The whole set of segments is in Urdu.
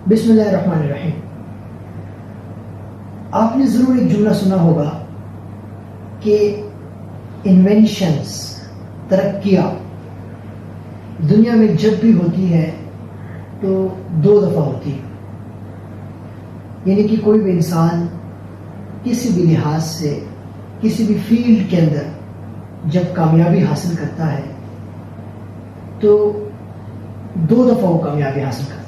بسم اللہ الرحمن الرحیم. آپ نے ضرور ایک جملہ سنا ہوگا کہ انوینشنز، ترقیاں دنیا میں جب بھی ہوتی ہے تو 2 دفعہ ہوتی ہے. یعنی کہ کوئی بھی انسان کسی بھی لحاظ سے کسی بھی فیلڈ کے اندر جب کامیابی حاصل کرتا ہے تو 2 دفعہ وہ کامیابی حاصل کرتا ہے.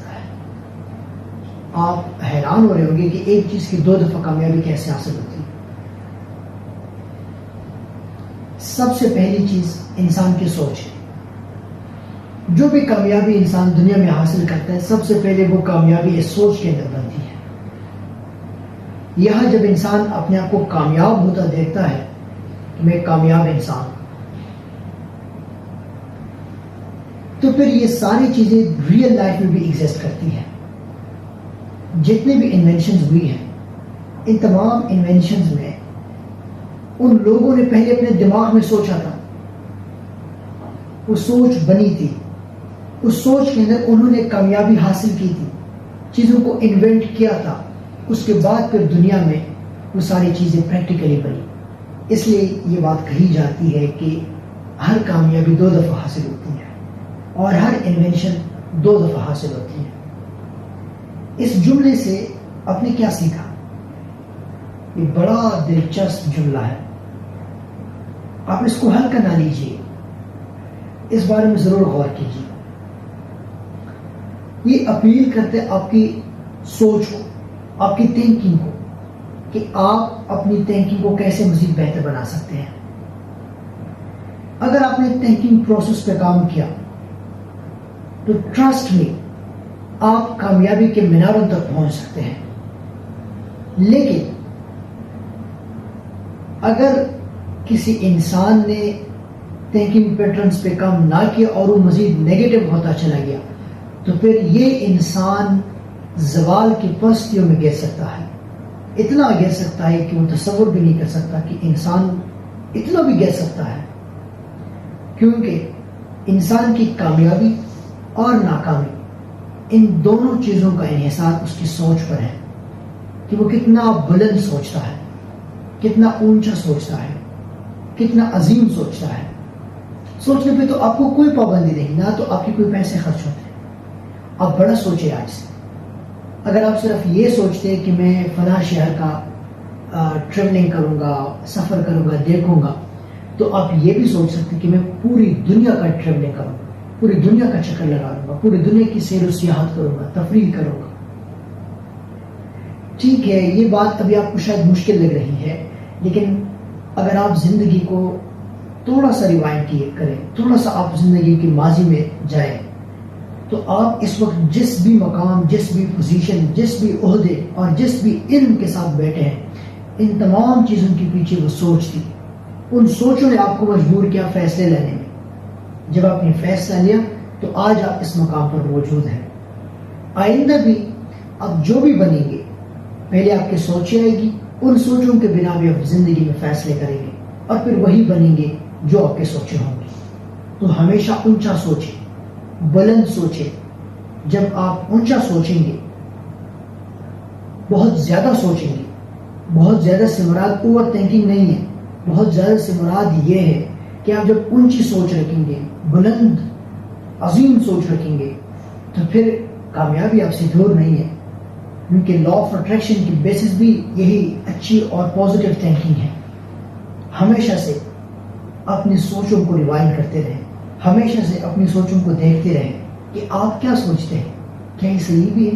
آپ حیران ہو رہے ہوں گے کہ ایک چیز کی 2 دفعہ کامیابی کیسے حاصل ہوتی ہے. سب سے پہلی چیز انسان کی سوچ ہے. جو بھی کامیابی انسان دنیا میں حاصل کرتا ہے سب سے پہلے وہ کامیابی اس سوچ کے اندر بنتی ہے. یہاں جب انسان اپنے آپ کو کامیاب ہوتا دیکھتا ہے کہ میں کامیاب انسان ہوں، تو پھر یہ ساری چیزیں ریئل لائف میں بھی ایگزسٹ کرتی ہیں. جتنے بھی انوینشنز ہوئی ہیں ان تمام انوینشنز میں ان لوگوں نے پہلے اپنے دماغ میں سوچا تھا، وہ سوچ بنی تھی، اس سوچ کے اندر انہوں نے کامیابی حاصل کی تھی، چیزوں کو انوینٹ کیا تھا. اس کے بعد پھر دنیا میں وہ ساری چیزیں پریکٹیکلی بنی. اس لیے یہ بات کہی جاتی ہے کہ ہر کامیابی 2 دفعہ حاصل ہوتی ہے اور ہر انوینشن 2 دفعہ حاصل ہوتی ہے. اس جملے سے آپ نے کیا سیکھا؟ یہ بڑا دلچسپ جملہ ہے. آپ اس کو ہلکا نہ لیجیے، اس بارے میں ضرور غور کیجیے. یہ اپیل کرتے آپ کی سوچ کو، آپ کی تھنکنگ کو، کہ آپ اپنی تھنکنگ کو کیسے مزید بہتر بنا سکتے ہیں. اگر آپ نے تھنکنگ پروسیس پہ کام کیا تو ٹرسٹ می آپ کامیابی کے میناروں تک پہنچ سکتے ہیں. لیکن اگر کسی انسان نے تھنکنگ پیٹرنز پہ کام نہ کیا اور وہ مزید نیگیٹو ہوتا چلا گیا تو پھر یہ انسان زوال کی پستیوں میں گر سکتا ہے. اتنا گر سکتا ہے کہ وہ تصور بھی نہیں کر سکتا کہ انسان اتنا بھی گر سکتا ہے. کیونکہ انسان کی کامیابی اور ناکامی ان دونوں چیزوں کا انحصار اس کی سوچ پر ہے کہ وہ کتنا بلند سوچتا ہے، کتنا اونچا سوچتا ہے، کتنا عظیم سوچتا ہے. سوچنے پہ تو آپ کو کوئی پابندی نہیں، نہ تو آپ کے کوئی پیسے خرچ ہوتے ہیں. آپ بڑا سوچیں آج سے. اگر آپ صرف یہ سوچتے کہ میں فلاں شہر کا ٹریولنگ کروں گا، سفر کروں گا، دیکھوں گا، تو آپ یہ بھی سوچ سکتے کہ میں پوری دنیا کا ٹریولنگ کروں گا، پوری دنیا کا چکر لگا لوں گا، پوری دنیا کی سیر و سیاحت کروں گا، تفریح کروں گا. ٹھیک ہے، یہ بات ابھی آپ کو شاید مشکل لگ رہی ہے، لیکن اگر آپ زندگی کو تھوڑا سا ریوائنڈ کریں، تھوڑا سا آپ زندگی کی ماضی میں جائیں، تو آپ اس وقت جس بھی مقام، جس بھی پوزیشن، جس بھی عہدے اور جس بھی علم کے ساتھ بیٹھے ہیں، ان تمام چیزوں کے پیچھے وہ سوچ تھی. ان سوچوں نے آپ کو مجبور کیا فیصلے لینے میں. جب آپ نے فیصلہ لیا تو آج آپ اس مقام پر موجود ہیں. آئندہ بھی آپ جو بھی بنیں گے پہلے آپ کی سوچیں آئے گی، ان سوچوں کے بنا بھی آپ زندگی میں فیصلے کریں گے اور پھر وہی بنیں گے جو آپ کے سوچے ہوں گے. تو ہمیشہ اونچا سوچیں، بلند سوچیں. جب آپ اونچا سوچیں گے، بہت زیادہ سوچیں گے، بہت زیادہ سے مراد اوور تھنکنگ نہیں ہے، بہت زیادہ سے مراد یہ ہے کہ آپ جب اونچی سوچ رکھیں گے، بلند عظیم سوچ رکھیں گے، تو پھر کامیابی آپ سے دور نہیں ہے. کیونکہ لا آف اٹریکشن کی بیسس بھی یہی اچھی اور پازیٹیو تھنکنگ ہے. ہمیشہ سے اپنی سوچوں کو ریوائنڈ کرتے رہیں، ہمیشہ سے اپنی سوچوں کو دیکھتے رہیں کہ آپ کیا سوچتے ہیں، کیا یہ صحیح بھی ہے؟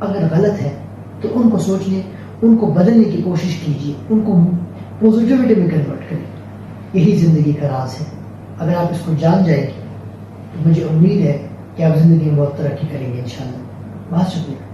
اگر غلط ہے تو ان کو سوچنے، ان کو بدلنے کی کوشش کیجیے، ان کو پازیٹیوٹی میں کنورٹ کریں. یہی زندگی کا راز ہے. اگر آپ اس کو جان جائیں گے تو مجھے امید ہے کہ آپ زندگی میں بہت ترقی کریں گے انشاءاللہ. بہت شکریہ.